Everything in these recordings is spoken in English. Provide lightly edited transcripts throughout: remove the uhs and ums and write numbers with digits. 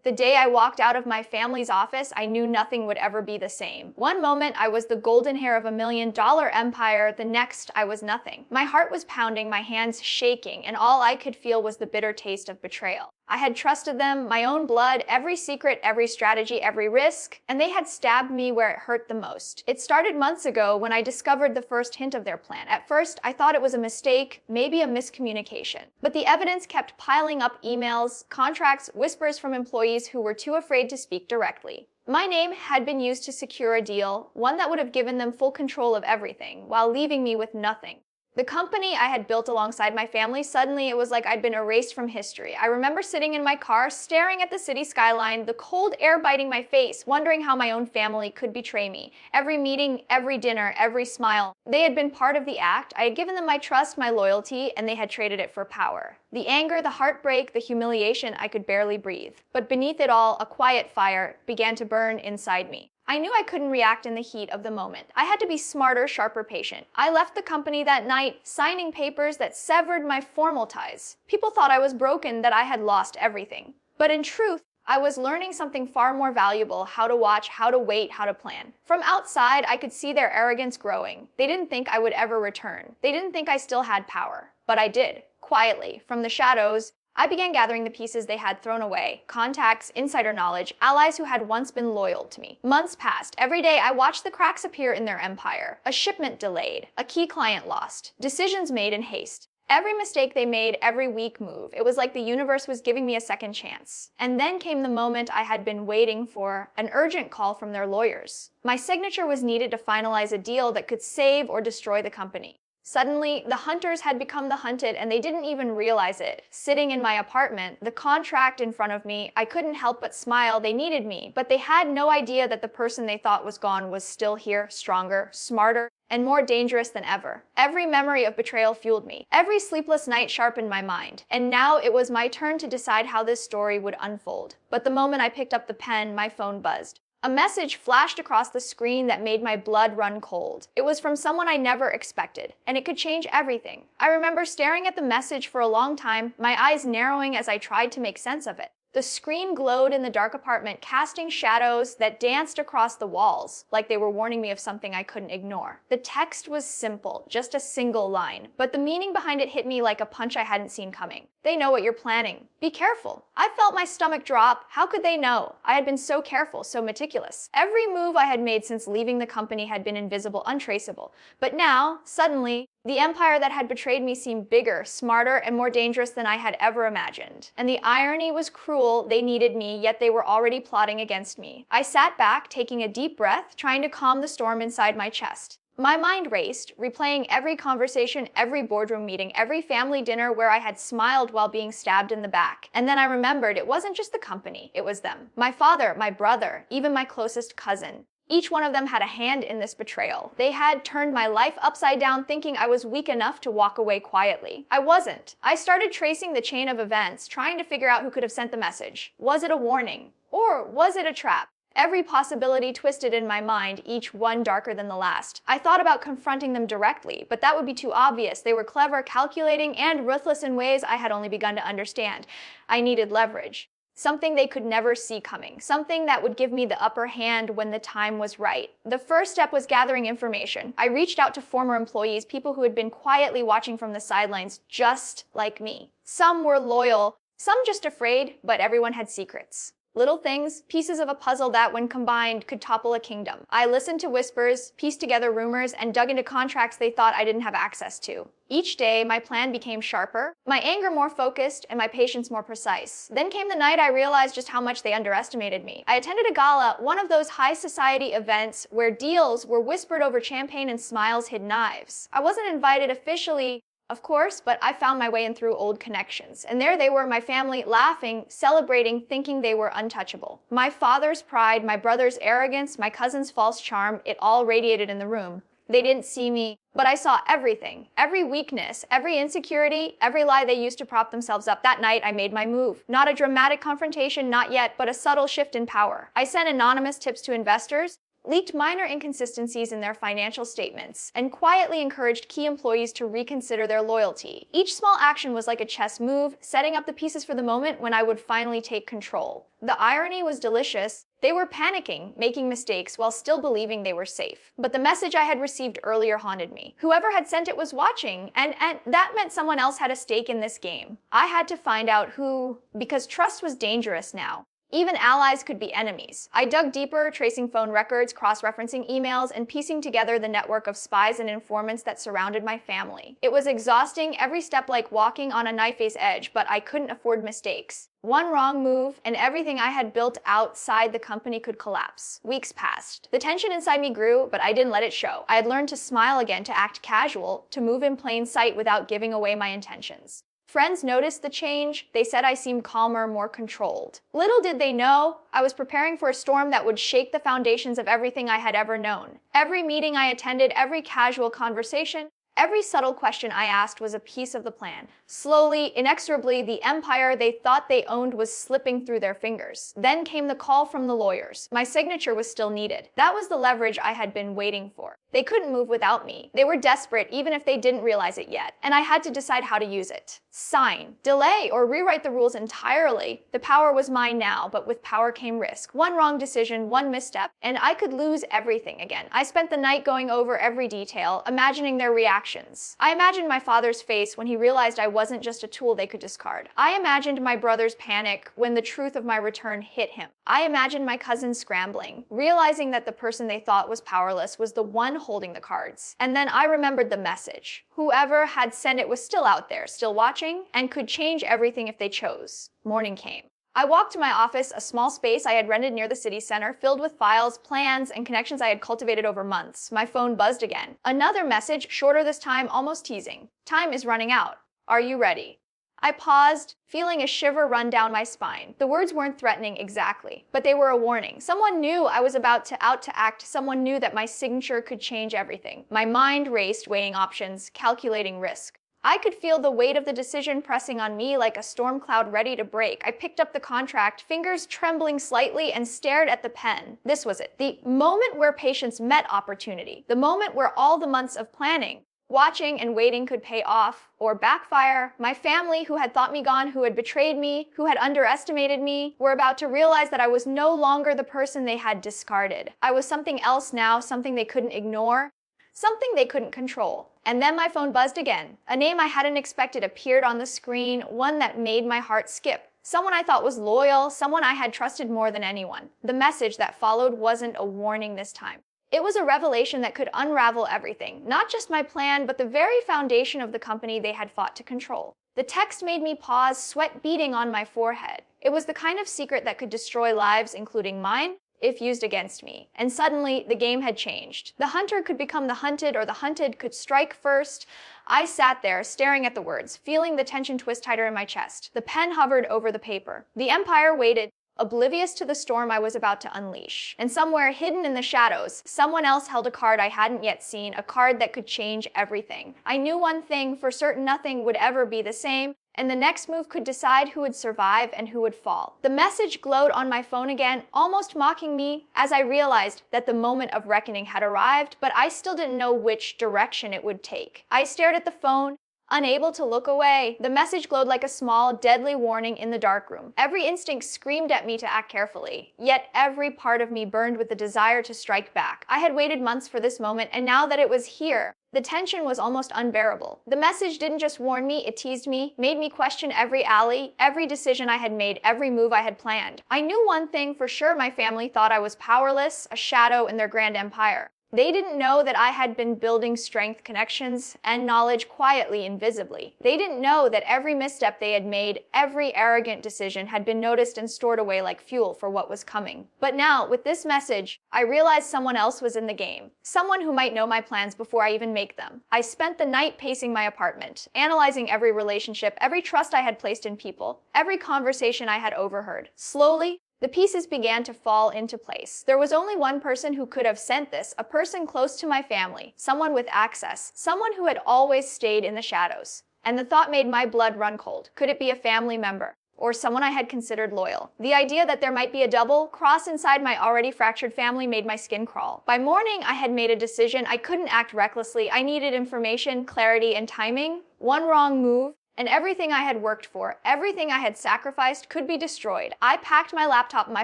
The day I walked out of my family's office, I knew nothing would ever be the same. One moment, I was the golden hair of $1 million empire. The next, I was nothing. My heart was pounding, my hands shaking, and all I could feel was the bitter taste of betrayal. I had trusted them, my own blood, every secret, every strategy, every risk, and they had stabbed me where it hurt the most. It started months ago when I discovered the first hint of their plan. At first, I thought it was a mistake, maybe a miscommunication. But the evidence kept piling up: emails, contracts, whispers from employees who were too afraid to speak directly. My name had been used to secure a deal, one that would have given them full control of everything, while leaving me with nothing. The company I had built alongside my family, suddenly it was like I'd been erased from history. I remember sitting in my car, staring at the city skyline, the cold air biting my face, wondering how my own family could betray me. Every meeting, every dinner, every smile. They had been part of the act. I had given them my trust, my loyalty, and they had traded it for power. The anger, the heartbreak, the humiliation, I could barely breathe. But beneath it all, a quiet fire began to burn inside me. I knew I couldn't react in the heat of the moment. I had to be smarter, sharper, patient. I left the company that night, signing papers that severed my formal ties. People thought I was broken, that I had lost everything. But in truth, I was learning something far more valuable: how to watch, how to wait, how to plan. From outside, I could see their arrogance growing. They didn't think I would ever return. They didn't think I still had power. But I did. Quietly, from the shadows, I began gathering the pieces they had thrown away: contacts, insider knowledge, allies who had once been loyal to me. Months passed. Every day I watched the cracks appear in their empire. A shipment delayed, a key client lost, decisions made in haste. Every mistake they made, every weak move. It was like the universe was giving me a second chance. And then came the moment I had been waiting for: an urgent call from their lawyers. My signature was needed to finalize a deal that could save or destroy the company. Suddenly, the hunters had become the hunted, and they didn't even realize it. Sitting in my apartment, the contract in front of me, I couldn't help but smile. They needed me, but they had no idea that the person they thought was gone was still here, stronger, smarter, and more dangerous than ever. Every memory of betrayal fueled me. Every sleepless night sharpened my mind. And now it was my turn to decide how this story would unfold. But the moment I picked up the pen, my phone buzzed. A message flashed across the screen that made my blood run cold. It was from someone I never expected, and it could change everything. I remember staring at the message for a long time, my eyes narrowing as I tried to make sense of it. The screen glowed in the dark apartment, casting shadows that danced across the walls, like they were warning me of something I couldn't ignore. The text was simple, just a single line, but the meaning behind it hit me like a punch I hadn't seen coming. They know what you're planning. Be careful. I felt my stomach drop. How could they know? I had been so careful, so meticulous. Every move I had made since leaving the company had been invisible, untraceable. But now, suddenly, the empire that had betrayed me seemed bigger, smarter, and more dangerous than I had ever imagined. And the irony was cruel. They needed me, yet they were already plotting against me. I sat back, taking a deep breath, trying to calm the storm inside my chest. My mind raced, replaying every conversation, every boardroom meeting, every family dinner where I had smiled while being stabbed in the back. And then I remembered it wasn't just the company, it was them. My father, my brother, even my closest cousin. Each one of them had a hand in this betrayal. They had turned my life upside down, thinking I was weak enough to walk away quietly. I wasn't. I started tracing the chain of events, trying to figure out who could have sent the message. Was it a warning? Or was it a trap? Every possibility twisted in my mind, each one darker than the last. I thought about confronting them directly, but that would be too obvious. They were clever, calculating, and ruthless in ways I had only begun to understand. I needed leverage. Something they could never see coming. Something that would give me the upper hand when the time was right. The first step was gathering information. I reached out to former employees, people who had been quietly watching from the sidelines, just like me. Some were loyal, some just afraid, but everyone had secrets. Little things, pieces of a puzzle that, when combined, could topple a kingdom. I listened to whispers, pieced together rumors, and dug into contracts they thought I didn't have access to. Each day, my plan became sharper, my anger more focused, and my patience more precise. Then came the night I realized just how much they underestimated me. I attended a gala, one of those high society events where deals were whispered over champagne and smiles hid knives. I wasn't invited officially, of course, but I found my way in through old connections. And there they were, my family, laughing, celebrating, thinking they were untouchable. My father's pride, my brother's arrogance, my cousin's false charm, it all radiated in the room. They didn't see me, but I saw everything. Every weakness, every insecurity, every lie they used to prop themselves up. That night, I made my move. Not a dramatic confrontation, not yet, but a subtle shift in power. I sent anonymous tips to investors, leaked minor inconsistencies in their financial statements, and quietly encouraged key employees to reconsider their loyalty. Each small action was like a chess move, setting up the pieces for the moment when I would finally take control. The irony was delicious. They were panicking, making mistakes, while still believing they were safe. But the message I had received earlier haunted me. Whoever had sent it was watching, and that meant someone else had a stake in this game. I had to find out who, because trust was dangerous now. Even allies could be enemies. I dug deeper, tracing phone records, cross-referencing emails, and piecing together the network of spies and informants that surrounded my family. It was exhausting, every step like walking on a knife-edge edge, but I couldn't afford mistakes. One wrong move, and everything I had built outside the company could collapse. Weeks passed. The tension inside me grew, but I didn't let it show. I had learned to smile again, to act casual, to move in plain sight without giving away my intentions. Friends noticed the change. They said I seemed calmer, more controlled. Little did they know, I was preparing for a storm that would shake the foundations of everything I had ever known. Every meeting I attended, every casual conversation, every subtle question I asked was a piece of the plan. Slowly, inexorably, the empire they thought they owned was slipping through their fingers. Then came the call from the lawyers. My signature was still needed. That was the leverage I had been waiting for. They couldn't move without me. They were desperate, even if they didn't realize it yet. And I had to decide how to use it. Sign, delay, or rewrite the rules entirely. The power was mine now, but with power came risk. One wrong decision, one misstep, and I could lose everything again. I spent the night going over every detail, imagining their reactions. I imagined my father's face when he realized I wasn't just a tool they could discard. I imagined my brother's panic when the truth of my return hit him. I imagined my cousin scrambling, realizing that the person they thought was powerless was the one holding the cards. And then I remembered the message. Whoever had sent it was still out there, still watching, and could change everything if they chose. Morning came. I walked to my office, a small space I had rented near the city center, filled with files, plans, and connections I had cultivated over months. My phone buzzed again. Another message, shorter this time, almost teasing. Time is running out. Are you ready? I paused, feeling a shiver run down my spine. The words weren't threatening exactly, but they were a warning. Someone knew I was about to act. Someone knew that my signature could change everything. My mind raced, weighing options, calculating risk. I could feel the weight of the decision pressing on me like a storm cloud ready to break. I picked up the contract, fingers trembling slightly, and stared at the pen. This was it. The moment where patience met opportunity. The moment where all the months of planning, watching and waiting could pay off or backfire. My family, who had thought me gone, who had betrayed me, who had underestimated me, were about to realize that I was no longer the person they had discarded. I was something else now, something they couldn't ignore, something they couldn't control. And then my phone buzzed again. A name I hadn't expected appeared on the screen, one that made my heart skip. Someone I thought was loyal, someone I had trusted more than anyone. The message that followed wasn't a warning this time. It was a revelation that could unravel everything, not just my plan, but the very foundation of the company they had fought to control. The text made me pause, sweat beading on my forehead. It was the kind of secret that could destroy lives, including mine, if used against me. And suddenly, the game had changed. The hunter could become the hunted, or the hunted could strike first. I sat there, staring at the words, feeling the tension twist tighter in my chest. The pen hovered over the paper. The empire waited, oblivious to the storm I was about to unleash. And somewhere hidden in the shadows, someone else held a card I hadn't yet seen, a card that could change everything. I knew one thing, for certain nothing would ever be the same, and the next move could decide who would survive and who would fall. The message glowed on my phone again, almost mocking me, as I realized that the moment of reckoning had arrived, but I still didn't know which direction it would take. I stared at the phone, unable to look away. The message glowed like a small, deadly warning in the darkroom. Every instinct screamed at me to act carefully, yet every part of me burned with the desire to strike back. I had waited months for this moment, and now that it was here, the tension was almost unbearable. The message didn't just warn me, it teased me, made me question every alley, every decision I had made, every move I had planned. I knew one thing for sure: my family thought I was powerless, a shadow in their grand empire. They didn't know that I had been building strength, connections, and knowledge quietly, invisibly. They didn't know that every misstep they had made, every arrogant decision, had been noticed and stored away like fuel for what was coming. But now, with this message, I realized someone else was in the game. Someone who might know my plans before I even make them. I spent the night pacing my apartment, analyzing every relationship, every trust I had placed in people, every conversation I had overheard. Slowly, the pieces began to fall into place. There was only one person who could have sent this, a person close to my family, someone with access, someone who had always stayed in the shadows. And the thought made my blood run cold. Could it be a family member? or someone I had considered loyal. The idea that there might be a double cross inside my already fractured family made my skin crawl. By morning, I had made a decision. I couldn't act recklessly. I needed information, clarity, and timing. One wrong move, and everything I had worked for, everything I had sacrificed could be destroyed. I packed my laptop, my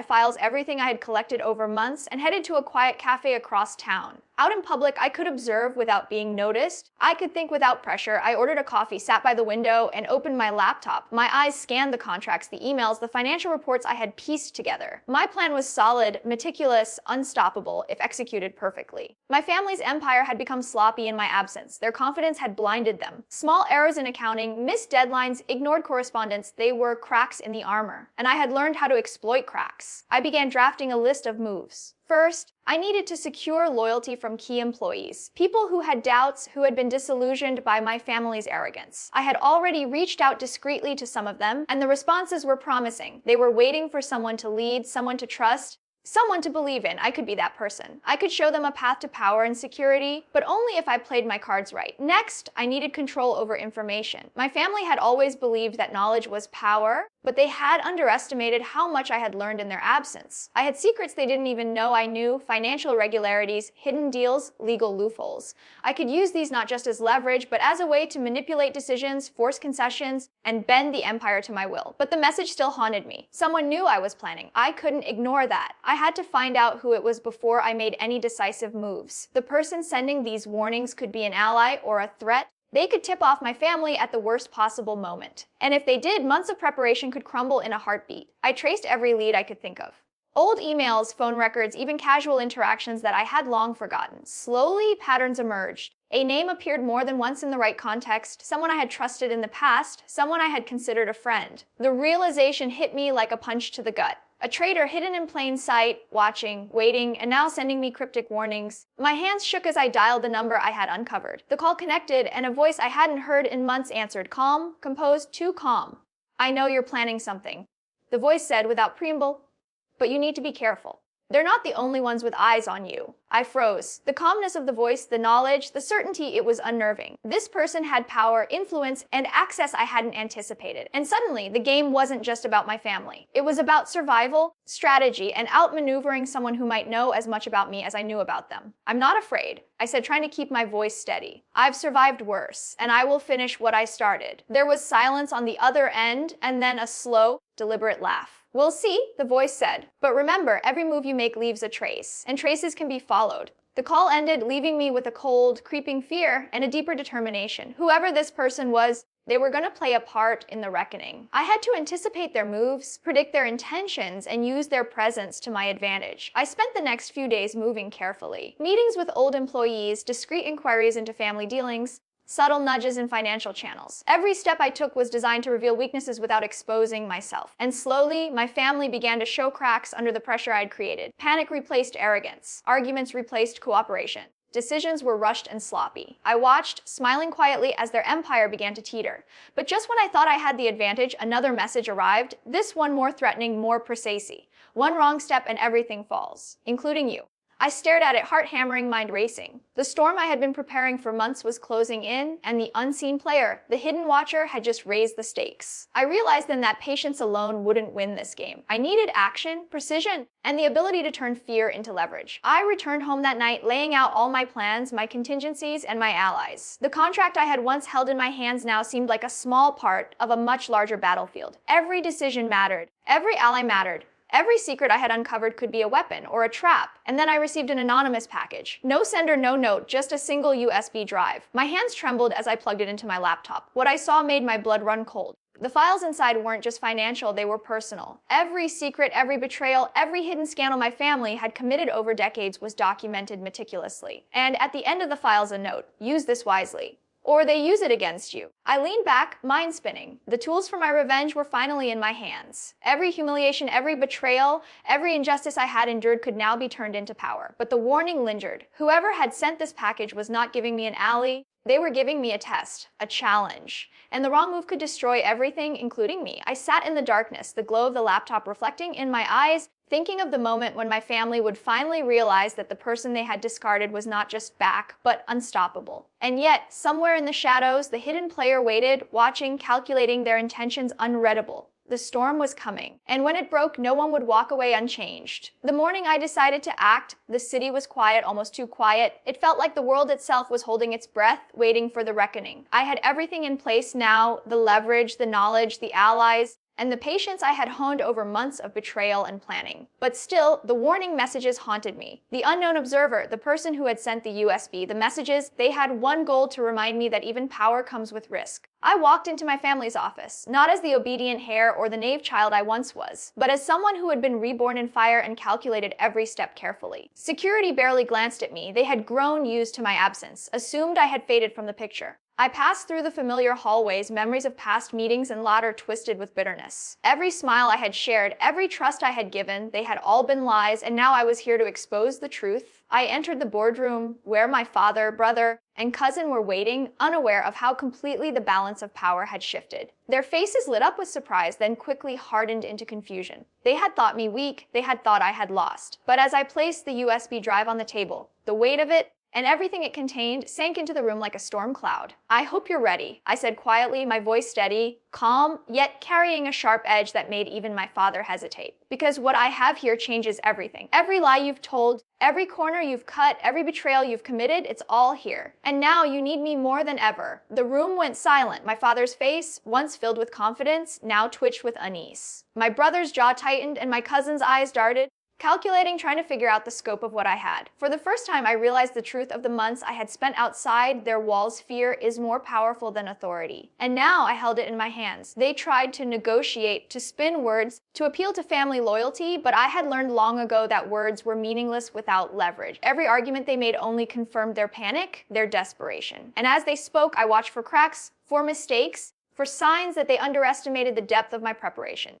files, everything I had collected over months, and headed to a quiet cafe across town. Out in public, I could observe without being noticed. I could think without pressure. I ordered a coffee, sat by the window, and opened my laptop. My eyes scanned the contracts, the emails, the financial reports I had pieced together. My plan was solid, meticulous, unstoppable, if executed perfectly. My family's empire had become sloppy in my absence. Their confidence had blinded them. Small errors in accounting, missed deadlines, ignored correspondence, they were cracks in the armor. And I had learned how to exploit cracks. I began drafting a list of moves. First, I needed to secure loyalty from key employees, people who had doubts, who had been disillusioned by my family's arrogance. I had already reached out discreetly to some of them, and the responses were promising. They were waiting for someone to lead, someone to trust, someone to believe in. I could be that person. I could show them a path to power and security, but only if I played my cards right. Next, I needed control over information. My family had always believed that knowledge was power, but they had underestimated how much I had learned in their absence. I had secrets they didn't even know I knew, financial irregularities, hidden deals, legal loopholes. I could use these not just as leverage, but as a way to manipulate decisions, force concessions, and bend the empire to my will. But the message still haunted me. Someone knew I was planning. I couldn't ignore that. I had to find out who it was before I made any decisive moves. The person sending these warnings could be an ally or a threat. They could tip off my family at the worst possible moment. And if they did, months of preparation could crumble in a heartbeat. I traced every lead I could think of. Old emails, phone records, even casual interactions that I had long forgotten. Slowly, patterns emerged. A name appeared more than once in the right context, someone I had trusted in the past, someone I had considered a friend. The realization hit me like a punch to the gut. A traitor hidden in plain sight, watching, waiting, and now sending me cryptic warnings. My hands shook as I dialed the number I had uncovered. The call connected, and a voice I hadn't heard in months answered, calm, composed, too calm. "I know you're planning something," the voice said without preamble, "but you need to be careful. They're not the only ones with eyes on you." I froze. The calmness of the voice, the knowledge, the certainty, it was unnerving. This person had power, influence, and access I hadn't anticipated. And suddenly, the game wasn't just about my family. It was about survival, strategy, and outmaneuvering someone who might know as much about me as I knew about them. "I'm not afraid," I said, trying to keep my voice steady. "I've survived worse, and I will finish what I started." There was silence on the other end, and then a slow, deliberate laugh. "We'll see," the voice said. "But remember, every move you make leaves a trace, and traces can be followed." The call ended, leaving me with a cold, creeping fear and a deeper determination. Whoever this person was, they were going to play a part in the reckoning. I had to anticipate their moves, predict their intentions, and use their presence to my advantage. I spent the next few days moving carefully. Meetings with old employees, discreet inquiries into family dealings, subtle nudges in financial channels. Every step I took was designed to reveal weaknesses without exposing myself. And slowly, my family began to show cracks under the pressure I'd created. Panic replaced arrogance. Arguments replaced cooperation. Decisions were rushed and sloppy. I watched, smiling quietly as their empire began to teeter. But just when I thought I had the advantage, another message arrived, this one more threatening, more precise. One wrong step and everything falls, including you. I stared at it, heart hammering, mind racing. The storm I had been preparing for months was closing in, and the unseen player, the hidden watcher, had just raised the stakes. I realized then that patience alone wouldn't win this game. I needed action, precision, and the ability to turn fear into leverage. I returned home that night, laying out all my plans, my contingencies, and my allies. The contract I had once held in my hands now seemed like a small part of a much larger battlefield. Every decision mattered. Every ally mattered. Every secret I had uncovered could be a weapon or a trap. And then I received an anonymous package. No sender, no note, just a single USB drive. My hands trembled as I plugged it into my laptop. What I saw made my blood run cold. The files inside weren't just financial, they were personal. Every secret, every betrayal, every hidden scandal my family had committed over decades was documented meticulously. And at the end of the files, a note: use this wisely, or they use it against you. I leaned back, mind spinning. The tools for my revenge were finally in my hands. Every humiliation, every betrayal, every injustice I had endured could now be turned into power. But the warning lingered. Whoever had sent this package was not giving me an ally. They were giving me a test, a challenge. And the wrong move could destroy everything, including me. I sat in the darkness, the glow of the laptop reflecting in my eyes, thinking of the moment when my family would finally realize that the person they had discarded was not just back, but unstoppable. And yet, somewhere in the shadows, the hidden player waited, watching, calculating, their intentions unreadable. The storm was coming, and when it broke, no one would walk away unchanged. The morning I decided to act, the city was quiet, almost too quiet. It felt like the world itself was holding its breath, waiting for the reckoning. I had everything in place now, the leverage, the knowledge, the allies, and the patience I had honed over months of betrayal and planning. But still, the warning messages haunted me. The unknown observer, the person who had sent the USB, the messages, they had one goal: to remind me that even power comes with risk. I walked into my family's office, not as the obedient heir or the naive child I once was, but as someone who had been reborn in fire and calculated every step carefully. Security barely glanced at me. They had grown used to my absence, assumed I had faded from the picture. I passed through the familiar hallways, memories of past meetings and laughter twisted with bitterness. Every smile I had shared, every trust I had given, they had all been lies, and now I was here to expose the truth. I entered the boardroom, where my father, brother, and cousin were waiting, unaware of how completely the balance of power had shifted. Their faces lit up with surprise, then quickly hardened into confusion. They had thought me weak, they had thought I had lost. But as I placed the USB drive on the table, the weight of it, and everything it contained, sank into the room like a storm cloud. "I hope you're ready," I said quietly, my voice steady, calm, yet carrying a sharp edge that made even my father hesitate. "Because what I have here changes everything. Every lie you've told, every corner you've cut, every betrayal you've committed, it's all here. And now you need me more than ever." The room went silent. My father's face, once filled with confidence, now twitched with unease. My brother's jaw tightened and my cousin's eyes darted, calculating, trying to figure out the scope of what I had. For the first time, I realized the truth of the months I had spent outside their walls. Fear is more powerful than authority. And now I held it in my hands. They tried to negotiate, to spin words, to appeal to family loyalty, but I had learned long ago that words were meaningless without leverage. Every argument they made only confirmed their panic, their desperation. And as they spoke, I watched for cracks, for mistakes, for signs that they underestimated the depth of my preparation.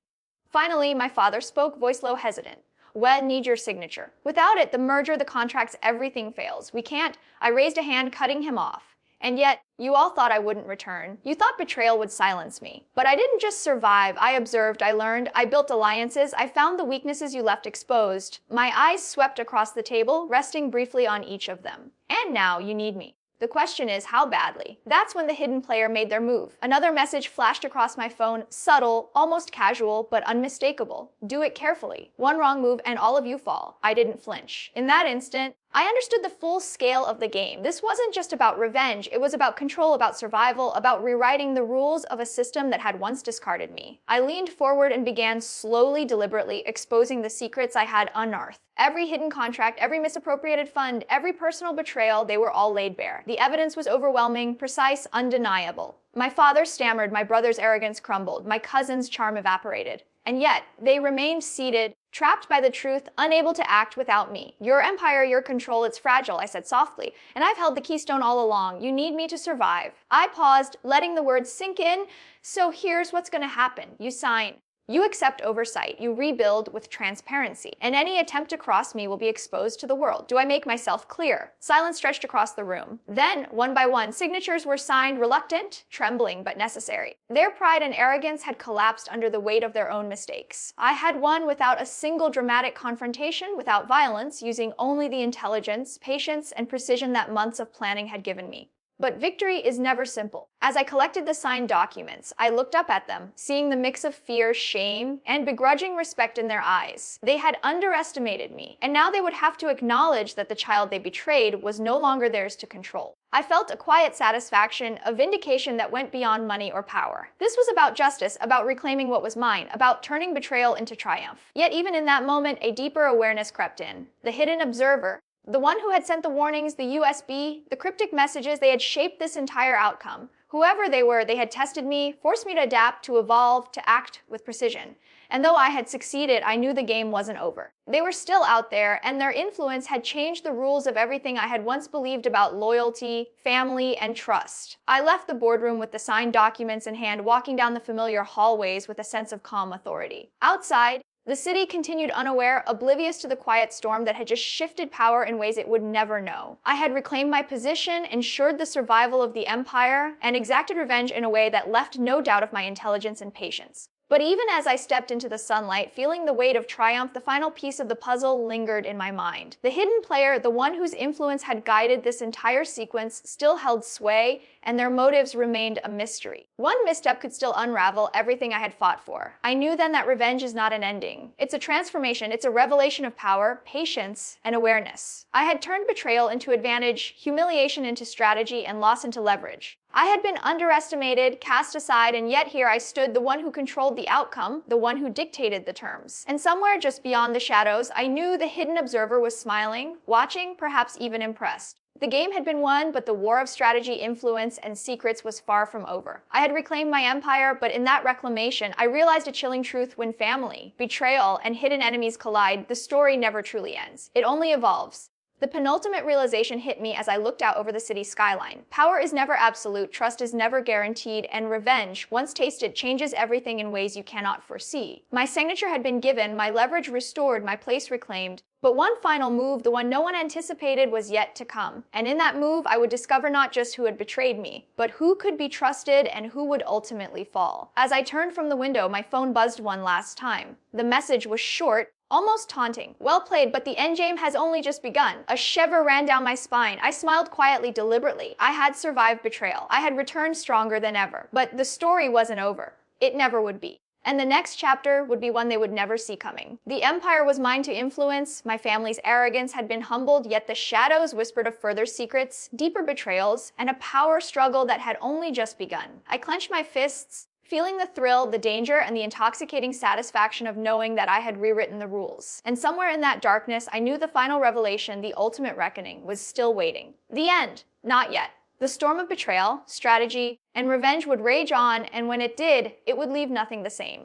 Finally, my father spoke, voice low, hesitant. "Well, need your signature. Without it, the merger, the contracts, everything fails. We can't." I raised a hand, cutting him off. "And yet, you all thought I wouldn't return. You thought betrayal would silence me. But I didn't just survive. I observed, I learned, I built alliances. I found the weaknesses you left exposed." My eyes swept across the table, resting briefly on each of them. "And now you need me. The question is, how badly?" That's when the hidden player made their move. Another message flashed across my phone, subtle, almost casual, but unmistakable. "Do it carefully. One wrong move and all of you fall." I didn't flinch. In that instant, I understood the full scale of the game. This wasn't just about revenge. It was about control, about survival, about rewriting the rules of a system that had once discarded me. I leaned forward and began slowly, deliberately exposing the secrets I had unearthed. Every hidden contract, every misappropriated fund, every personal betrayal, they were all laid bare. The evidence was overwhelming, precise, undeniable. My father stammered, my brother's arrogance crumbled, my cousin's charm evaporated. And yet, they remained seated, trapped by the truth, unable to act without me. "Your empire, your control, it's fragile," I said softly, "and I've held the keystone all along. You need me to survive." I paused, letting the words sink in. "So here's what's gonna happen. You sign. You accept oversight, you rebuild with transparency, and any attempt to cross me will be exposed to the world. Do I make myself clear?" Silence stretched across the room. Then, one by one, signatures were signed, reluctant, trembling, but necessary. Their pride and arrogance had collapsed under the weight of their own mistakes. I had won without a single dramatic confrontation, without violence, using only the intelligence, patience, and precision that months of planning had given me. But victory is never simple. As I collected the signed documents, I looked up at them, seeing the mix of fear, shame, and begrudging respect in their eyes. They had underestimated me, and now they would have to acknowledge that the child they betrayed was no longer theirs to control. I felt a quiet satisfaction, a vindication that went beyond money or power. This was about justice, about reclaiming what was mine, about turning betrayal into triumph. Yet even in that moment, a deeper awareness crept in. The hidden observer, the one who had sent the warnings, the USB, the cryptic messages, they had shaped this entire outcome. Whoever they were, they had tested me, forced me to adapt, to evolve, to act with precision. And though I had succeeded, I knew the game wasn't over. They were still out there, and their influence had changed the rules of everything I had once believed about loyalty, family, and trust. I left the boardroom with the signed documents in hand, walking down the familiar hallways with a sense of calm authority. Outside, the city continued unaware, oblivious to the quiet storm that had just shifted power in ways it would never know. I had reclaimed my position, ensured the survival of the empire, and exacted revenge in a way that left no doubt of my intelligence and patience. But even as I stepped into the sunlight, feeling the weight of triumph, the final piece of the puzzle lingered in my mind. The hidden player, the one whose influence had guided this entire sequence, still held sway, and their motives remained a mystery. One misstep could still unravel everything I had fought for. I knew then that revenge is not an ending. It's a transformation, it's a revelation of power, patience, and awareness. I had turned betrayal into advantage, humiliation into strategy, and loss into leverage. I had been underestimated, cast aside, and yet here I stood, the one who controlled the outcome, the one who dictated the terms. And somewhere just beyond the shadows, I knew the hidden observer was smiling, watching, perhaps even impressed. The game had been won, but the war of strategy, influence, and secrets was far from over. I had reclaimed my empire, but in that reclamation, I realized a chilling truth: when family, betrayal, and hidden enemies collide, the story never truly ends. It only evolves. The penultimate realization hit me as I looked out over the city skyline. Power is never absolute, trust is never guaranteed, and revenge, once tasted, changes everything in ways you cannot foresee. My signature had been given, my leverage restored, my place reclaimed. But one final move, the one no one anticipated, was yet to come. And in that move, I would discover not just who had betrayed me, but who could be trusted and who would ultimately fall. As I turned from the window, my phone buzzed one last time. The message was short, almost taunting. Well played, but the endgame has only just begun. A shiver ran down my spine. I smiled quietly, deliberately. I had survived betrayal. I had returned stronger than ever. But the story wasn't over. It never would be. And the next chapter would be one they would never see coming. The empire was mine to influence, my family's arrogance had been humbled, yet the shadows whispered of further secrets, deeper betrayals, and a power struggle that had only just begun. I clenched my fists, feeling the thrill, the danger, and the intoxicating satisfaction of knowing that I had rewritten the rules. And somewhere in that darkness, I knew the final revelation, the ultimate reckoning, was still waiting. The end. Not yet. The storm of betrayal, strategy, and revenge would rage on, and when it did, it would leave nothing the same.